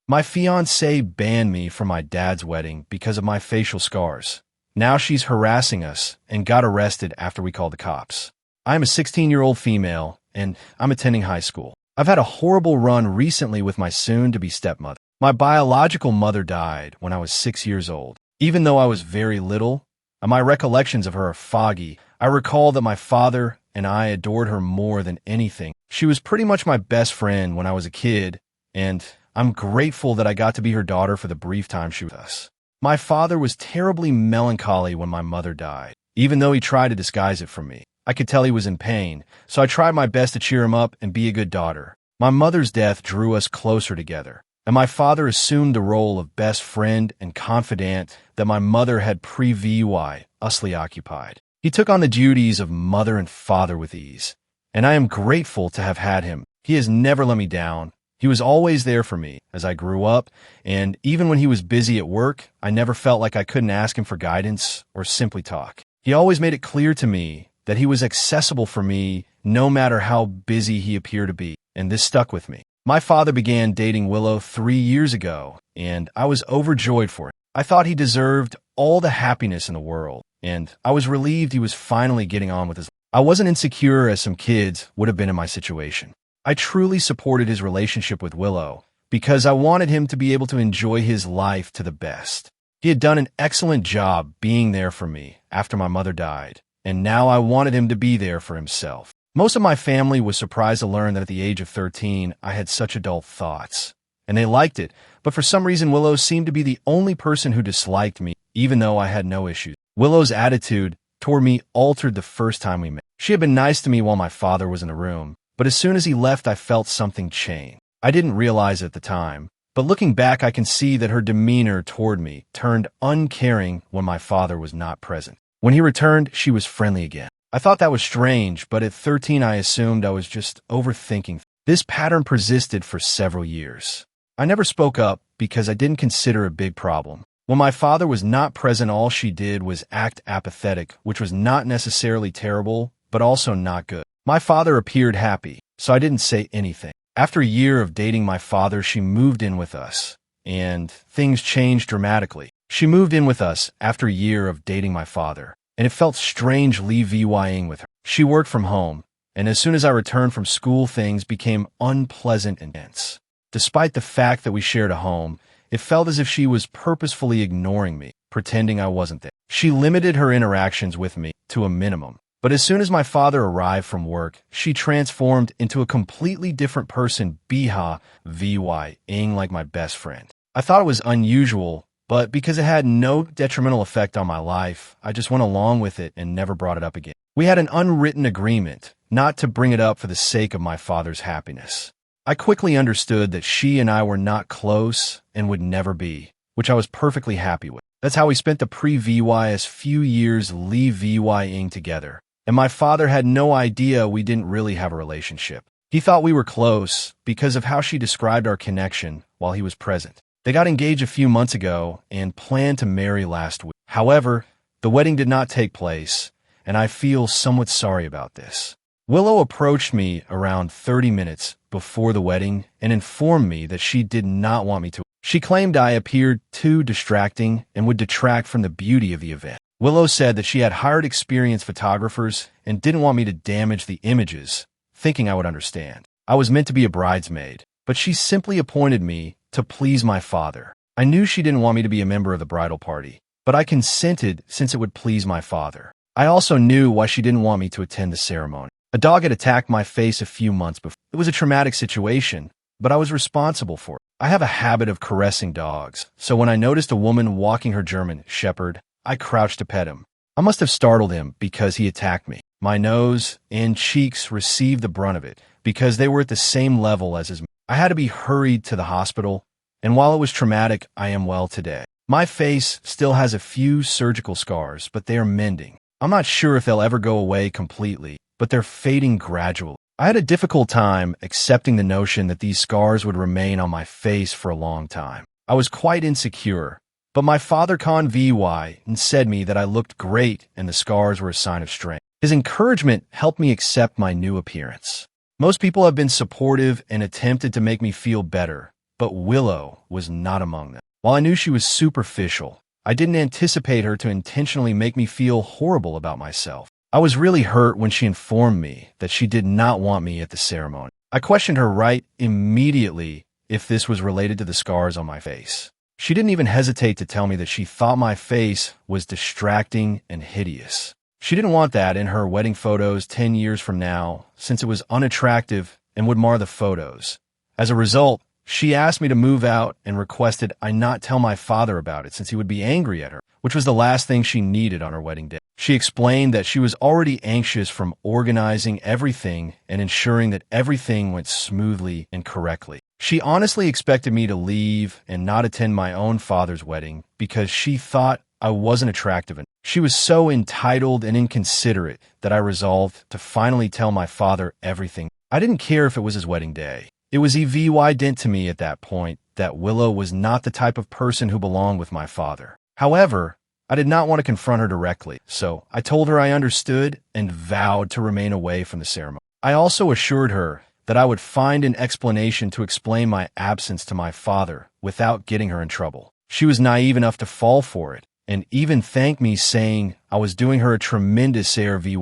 My fiancée banned me from my dad's wedding because of my facial scars. Now she's harassing us and got arrested after we called the cops. I'm a 16-year-old female, and I'm attending high school. I've had a horrible run recently with my soon-to-be stepmother. My biological mother died when I was 6 years old. Even though I was very little, my recollections of her are foggy. I recall that my father and I adored her more than anything. She was pretty much my best friend when I was a kid, and I'm grateful that I got to be her daughter for the brief time she was with us. My father was terribly melancholy when my mother died. Even though he tried to disguise it from me, I could tell he was in pain, so I tried my best to cheer him up and be a good daughter. My mother's death drew us closer together, and my father assumed the role of best friend and confidant that my mother had previously occupied. He took on the duties of mother and father with ease, and I am grateful to have had him. He has never let me down. He was always there for me as I grew up, and even when he was busy at work, I never felt like I couldn't ask him for guidance or simply talk. He always made it clear to me that he was accessible for me no matter how busy he appeared to be, and this stuck with me. My father began dating Willow 3 years ago, and I was overjoyed for it. I thought he deserved all the happiness in the world, and I was relieved he was finally getting on with his life. I wasn't insecure as some kids would have been in my situation. I truly supported his relationship with Willow because I wanted him to be able to enjoy his life to the best. He had done an excellent job being there for me after my mother died, and now I wanted him to be there for himself. Most of my family was surprised to learn that at the age of 13, I had such adult thoughts, and they liked it, but for some reason Willow seemed to be the only person who disliked me, even though I had no issues. Willow's attitude toward me altered the first time we met. She had been nice to me while my father was in the room, but as soon as he left, I felt something change. I didn't realize it at the time, but looking back, I can see that her demeanor toward me turned uncaring when my father was not present. When he returned, she was friendly again. I thought that was strange, but at 13, I assumed I was just overthinking. This pattern persisted for several years. I never spoke up because I didn't consider it a big problem. When my father was not present, all she did was act apathetic, which was not necessarily terrible, but also not good. My father appeared happy, so I didn't say anything. After a year of dating my father, she moved in with us, and things changed dramatically. She moved in with us after a year of dating my father, and it felt strange leaving with her. She worked from home, and as soon as I returned from school, things became unpleasant and tense. Despite the fact that we shared a home, it felt as if she was purposefully ignoring me, pretending I wasn't there. She limited her interactions with me to a minimum. But as soon as my father arrived from work, she transformed into a completely different person, being like my best friend. I thought it was unusual, but because it had no detrimental effect on my life, I just went along with it and never brought it up again. We had an unwritten agreement not to bring it up for the sake of my father's happiness. I quickly understood that she and I were not close and would never be, which I was perfectly happy with. That's how we spent the previous few years leaving together. And my father had no idea we didn't really have a relationship. He thought we were close because of how she described our connection while he was present. They got engaged a few months ago and planned to marry last week. However, the wedding did not take place, and I feel somewhat sorry about this. Willow approached me around 30 minutes before the wedding and informed me that she did not want me to. She claimed I appeared too distracting and would detract from the beauty of the event. Willow said that she had hired experienced photographers and didn't want me to damage the images, thinking I would understand. I was meant to be a bridesmaid, but she simply appointed me to please my father. I knew she didn't want me to be a member of the bridal party, but I consented since it would please my father. I also knew why she didn't want me to attend the ceremony. A dog had attacked my face a few months before. It was a traumatic situation, but I was responsible for it. I have a habit of caressing dogs, so when I noticed a woman walking her German Shepherd, I crouched to pet him. I must have startled him because he attacked me. My nose and cheeks received the brunt of it because they were at the same level as his. I had to be hurried to the hospital, and while it was traumatic, I am well today. My face still has a few surgical scars, but they are mending. I'm not sure if they'll ever go away completely, but they're fading gradually. I had a difficult time accepting the notion that these scars would remain on my face for a long time. I was quite insecure. But my father and said me that I looked great and the scars were a sign of strength. His encouragement helped me accept my new appearance. Most people have been supportive and attempted to make me feel better, but Willow was not among them. While I knew she was superficial, I didn't anticipate her to intentionally make me feel horrible about myself. I was really hurt when she informed me that she did not want me at the ceremony. I questioned her right immediately if this was related to the scars on my face. She didn't even hesitate to tell me that she thought my face was distracting and hideous. She didn't want that in her wedding photos 10 years from now, since it was unattractive and would mar the photos. As a result, she asked me to move out and requested I not tell my father about it since he would be angry at her, which was the last thing she needed on her wedding day. She explained that she was already anxious from organizing everything and ensuring that everything went smoothly and correctly. She honestly expected me to leave and not attend my own father's wedding because she thought I wasn't attractive enough. She was so entitled and inconsiderate that I resolved to finally tell my father everything. I didn't care if it was his wedding day. It was evident to me at that point that Willow was not the type of person who belonged with my father. However, I did not want to confront her directly, so I told her I understood and vowed to remain away from the ceremony. I also assured her that I would find an explanation to explain my absence to my father without getting her in trouble. She was naive enough to fall for it, and even thanked me, saying I was doing her a tremendous service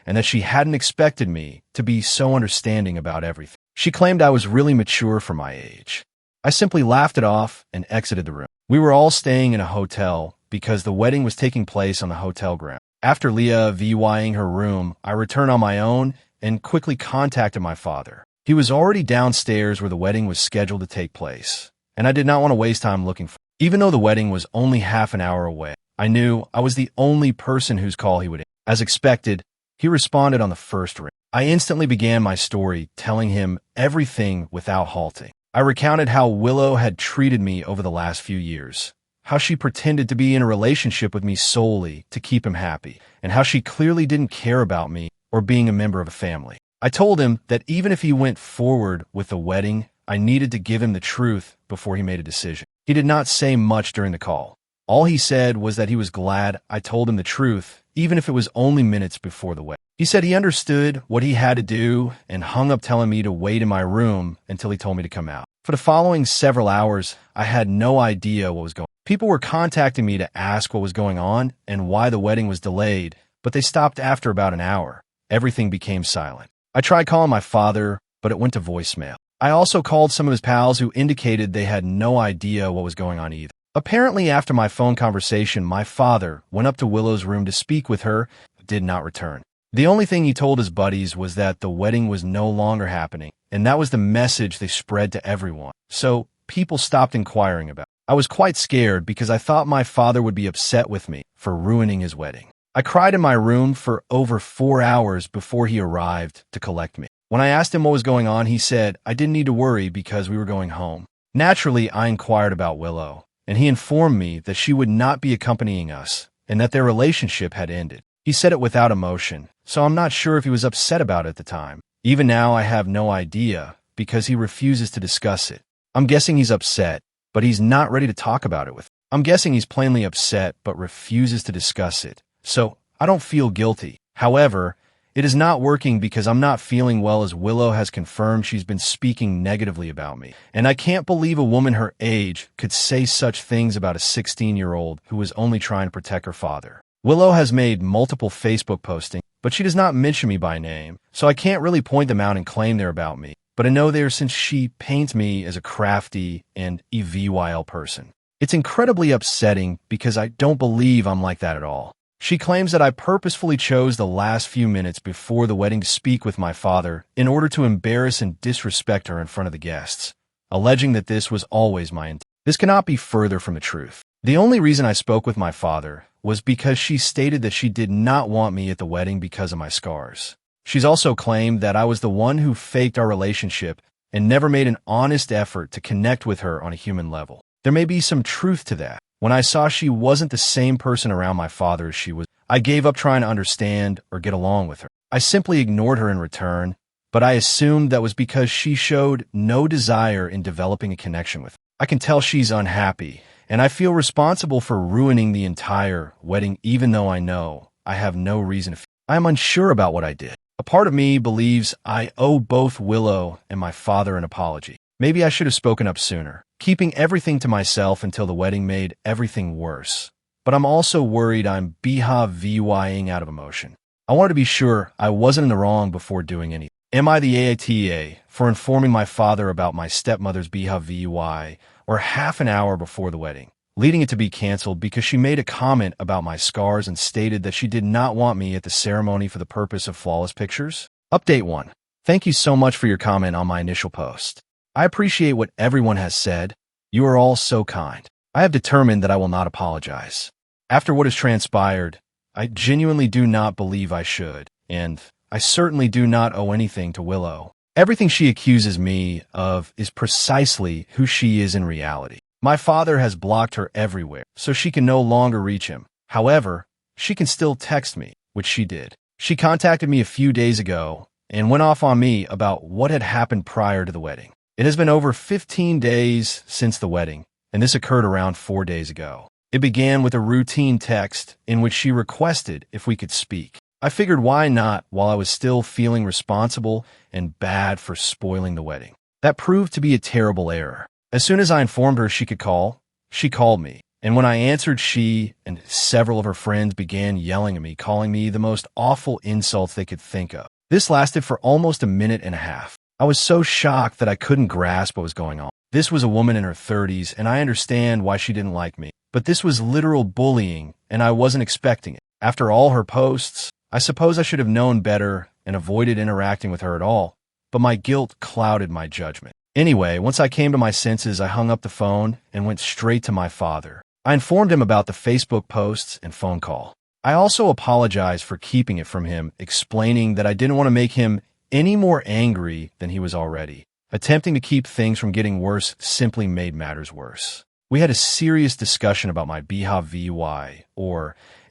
and that she hadn't expected me to be so understanding about everything. She claimed I was really mature for my age. I simply laughed it off and exited the room. We were all staying in a hotel because the wedding was taking place on the hotel ground. After Leah VYing her room, I returned on my own and quickly contacted my father. He was already downstairs where the wedding was scheduled to take place, and I did not want to waste time looking for him. Even though the wedding was only half an hour away, I knew I was the only person whose call he would answer. As expected, he responded on the first ring. I instantly began my story, telling him everything without halting. I recounted how Willow had treated me over the last few years, how she pretended to be in a relationship with me solely to keep him happy, and how she clearly didn't care about me or being a member of a family. I told him that even if he went forward with the wedding, I needed to give him the truth before he made a decision. He did not say much during the call. All he said was that he was glad I told him the truth, even if it was only minutes before the wedding. He said he understood what he had to do and hung up telling me to wait in my room until he told me to come out. For the following several hours, I had no idea what was going on. People were contacting me to ask what was going on and why the wedding was delayed, but they stopped after about an hour. Everything became silent. I tried calling my father, but it went to voicemail. I also called some of his pals who indicated they had no idea what was going on either. Apparently, after my phone conversation, my father went up to Willow's room to speak with her, but did not return. The only thing he told his buddies was that the wedding was no longer happening, and that was the message they spread to everyone. So people stopped inquiring about it. I was quite scared because I thought my father would be upset with me for ruining his wedding. I cried in my room for over 4 hours before he arrived to collect me. When I asked him what was going on, he said I didn't need to worry because we were going home. Naturally, I inquired about Willow, and he informed me that she would not be accompanying us and that their relationship had ended. He said it without emotion, so I'm not sure if he was upset about it at the time. Even now, I have no idea because he refuses to discuss it. I'm guessing he's upset, but he's not ready to talk about it with me. I'm guessing he's plainly upset but refuses to discuss it, so I don't feel guilty. However, it is not working because I'm not feeling well, as Willow has confirmed she's been speaking negatively about me. And I can't believe a woman her age could say such things about a 16-year-old who was only trying to protect her father. Willow has made multiple Facebook postings, but she does not mention me by name, so I can't really point them out and claim they're about me. But I know they are since she paints me as a crafty and evil person. It's incredibly upsetting because I don't believe I'm like that at all. She claims that I purposefully chose the last few minutes before the wedding to speak with my father in order to embarrass and disrespect her in front of the guests, alleging that this was always my intent. This cannot be further from the truth. The only reason I spoke with my father was because she stated that she did not want me at the wedding because of my scars. She's also claimed that I was the one who faked our relationship and never made an honest effort to connect with her on a human level. There may be some truth to that. When I saw she wasn't the same person around my father as she was, I gave up trying to understand or get along with her. I simply ignored her in return, but I assumed that was because she showed no desire in developing a connection with her. I can tell she's unhappy, and I feel responsible for ruining the entire wedding even though I know I have no reason to feel. I am unsure about what I did. A part of me believes I owe both Willow and my father an apology. Maybe I should have spoken up sooner, keeping everything to myself until the wedding made everything worse. But I'm also worried I'm BHVYing out of emotion. I wanted to be sure I wasn't in the wrong before doing anything. Am I the AITA for informing my father about my stepmother's BHVY or half an hour before the wedding, leading it to be canceled because she made a comment about my scars and stated that she did not want me at the ceremony for the purpose of flawless pictures? Update 1. Thank you so much for your comment on my initial post. I appreciate what everyone has said. You are all so kind. I have determined that I will not apologize. After what has transpired, I genuinely do not believe I should, and I certainly do not owe anything to Willow. Everything she accuses me of is precisely who she is in reality. My father has blocked her everywhere, so she can no longer reach him. However, she can still text me, which she did. She contacted me a few days ago and went off on me about what had happened prior to the wedding. It has been over 15 days since the wedding, and this occurred around 4 days ago. It began with a routine text in which she requested if we could speak. I figured why not while I was still feeling responsible and bad for spoiling the wedding. That proved to be a terrible error. As soon as I informed her she could call, she called me. And when I answered, she and several of her friends began yelling at me, calling me the most awful insults they could think of. This lasted for almost a minute and a half. I was so shocked that I couldn't grasp what was going on. This was a woman in her 30s, and I understand why she didn't like me. But this was literal bullying, and I wasn't expecting it. After all her posts, I suppose I should have known better and avoided interacting with her at all, but my guilt clouded my judgment. Anyway, once I came to my senses, I hung up the phone and went straight to my father. I informed him about the Facebook posts and phone call. I also apologized for keeping it from him, explaining that I didn't want to make him any more angry than he was already. Attempting to keep things from getting worse simply made matters worse. We had a serious discussion about my BHVY,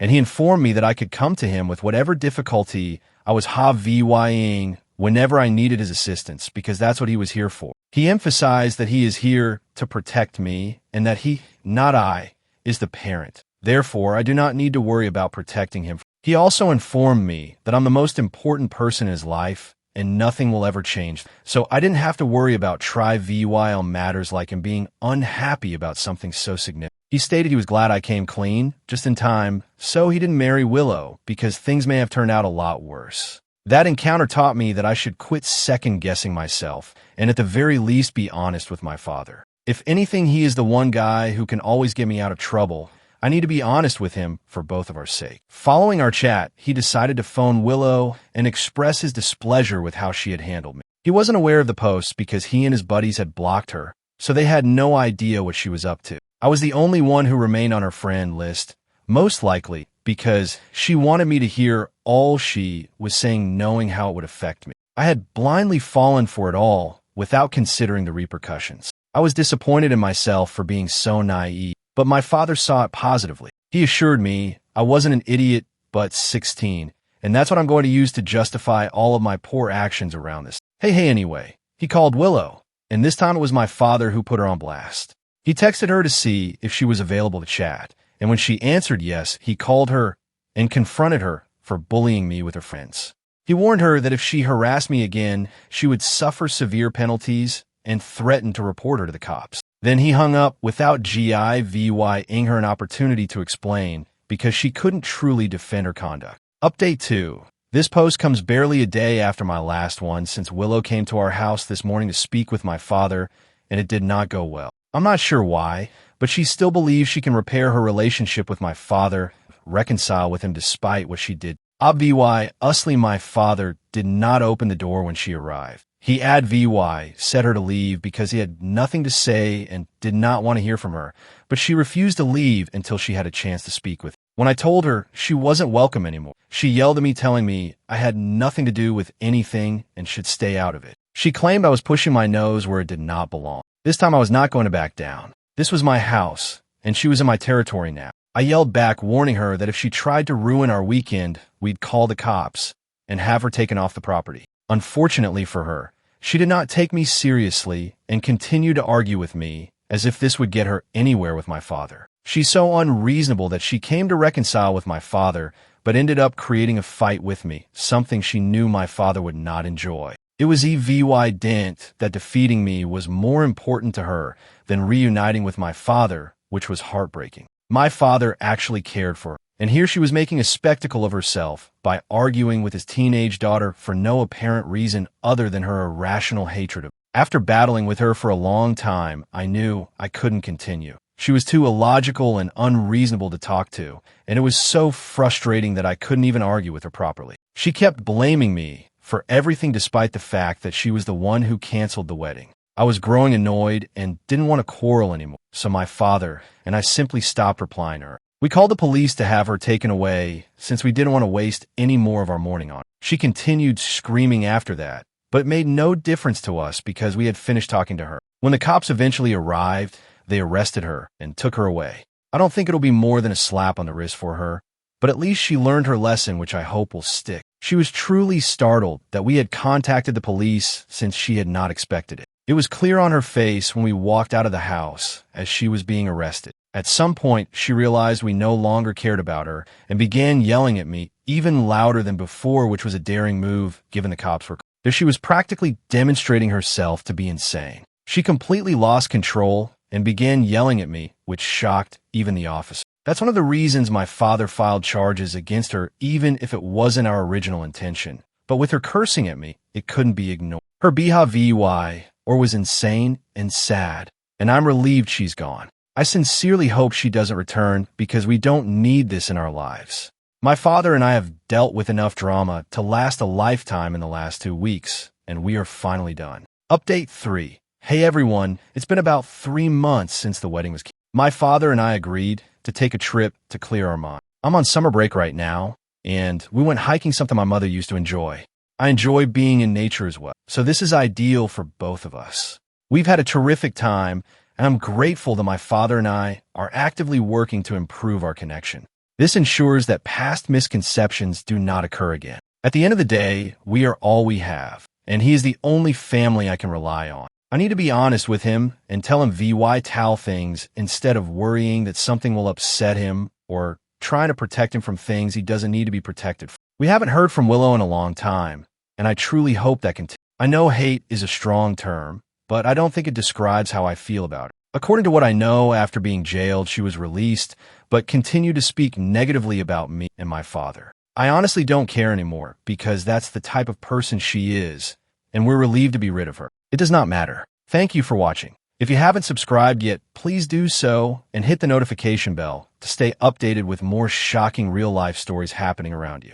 and he informed me that I could come to him with whatever difficulty I was HVYing whenever I needed his assistance, because that's what he was here for. He emphasized that he is here to protect me and that he, not I, is the parent. Therefore, I do not need to worry about protecting him. He also informed me that I'm the most important person in his life and nothing will ever change. So I didn't have to worry about VY on matters like him being unhappy about something so significant. He stated he was glad I came clean, just in time, so he didn't marry Willow, because things may have turned out a lot worse. That encounter taught me that I should quit second-guessing myself, and at the very least be honest with my father. If anything, he is the one guy who can always get me out of trouble. I need to be honest with him for both of our sake. Following our chat, he decided to phone Willow and express his displeasure with how she had handled me. He wasn't aware of the posts because he and his buddies had blocked her, so they had no idea what she was up to. I was the only one who remained on her friend list, most likely because she wanted me to hear all she was saying, knowing how it would affect me. I had blindly fallen for it all without considering the repercussions. I was disappointed in myself for being so naive, but my father saw it positively. He assured me I wasn't an idiot, but 16, and that's what I'm going to use to justify all of my poor actions around this. Hey, anyway, he called Willow, and this time it was my father who put her on blast. He texted her to see if she was available to chat, and when she answered yes, he called her and confronted her for bullying me with her friends. He warned her that if she harassed me again, she would suffer severe penalties and threatened to report her to the cops. Then he hung up without giving her an opportunity to explain because she couldn't truly defend her conduct. Update 2. This post comes barely a day after my last one, since Willow came to our house this morning to speak with my father, and it did not go well. I'm not sure why, but she still believes she can repair her relationship with my father, reconcile with him despite what she did. Obviously, my father did not open the door when she arrived. He said her to leave because he had nothing to say and did not want to hear from her, but she refused to leave until she had a chance to speak with him. When I told her she wasn't welcome anymore, she yelled at me, telling me I had nothing to do with anything and should stay out of it. She claimed I was pushing my nose where it did not belong. This time I was not going to back down. This was my house, and she was in my territory now. I yelled back, warning her that if she tried to ruin our weekend, we'd call the cops and have her taken off the property. Unfortunately for her, she did not take me seriously and continued to argue with me as if this would get her anywhere with my father. She's so unreasonable that she came to reconcile with my father, but ended up creating a fight with me, something she knew my father would not enjoy. It was EVY Dent that defeating me was more important to her than reuniting with my father, which was heartbreaking. My father actually cared for her, and here she was making a spectacle of herself by arguing with his teenage daughter for no apparent reason other than her irrational hatred of her. After battling with her for a long time, I knew I couldn't continue. She was too illogical and unreasonable to talk to, and it was so frustrating that I couldn't even argue with her properly. She kept blaming me for everything despite the fact that she was the one who canceled the wedding. I was growing annoyed and didn't want to quarrel anymore, so my father and I simply stopped replying to her. We called the police to have her taken away since we didn't want to waste any more of our morning on her. She continued screaming after that, but it made no difference to us because we had finished talking to her. When the cops eventually arrived, they arrested her and took her away. I don't think it'll be more than a slap on the wrist for her, but at least she learned her lesson, which I hope will stick. She was truly startled that we had contacted the police since she had not expected it. It was clear on her face when we walked out of the house as she was being arrested. At some point, she realized we no longer cared about her and began yelling at me even louder than before, which was a daring move given the cops were. She was practically demonstrating herself to be insane. She completely lost control and began yelling at me, which shocked even the officer. That's one of the reasons my father filed charges against her, even if it wasn't our original intention. But with her cursing at me, it couldn't be ignored. Her BHVY was insane and sad, and I'm relieved she's gone. I sincerely hope she doesn't return because we don't need this in our lives. My father and I have dealt with enough drama to last a lifetime in the last 2 weeks, and we are finally done. Update 3. Hey everyone, it's been about 3 months since the wedding was canceled. My father and I agreed to take a trip to clear our mind. I'm on summer break right now, and we went hiking, something my mother used to enjoy. I enjoy being in nature as well, so this is ideal for both of us. We've had a terrific time, and I'm grateful that my father and I are actively working to improve our connection. This ensures that past misconceptions do not occur again. At the end of the day, we are all we have, and he is the only family I can rely on. I need to be honest with him and tell him VY towel things instead of worrying that something will upset him or trying to protect him from things he doesn't need to be protected from. We haven't heard from Willow in a long time, and I truly hope that continues. I know hate is a strong term, but I don't think it describes how I feel about it. According to what I know, after being jailed, she was released, but continued to speak negatively about me and my father. I honestly don't care anymore because that's the type of person she is, and we're relieved to be rid of her. It does not matter. Thank you for watching. If you haven't subscribed yet, please do so and hit the notification bell to stay updated with more shocking real-life stories happening around you.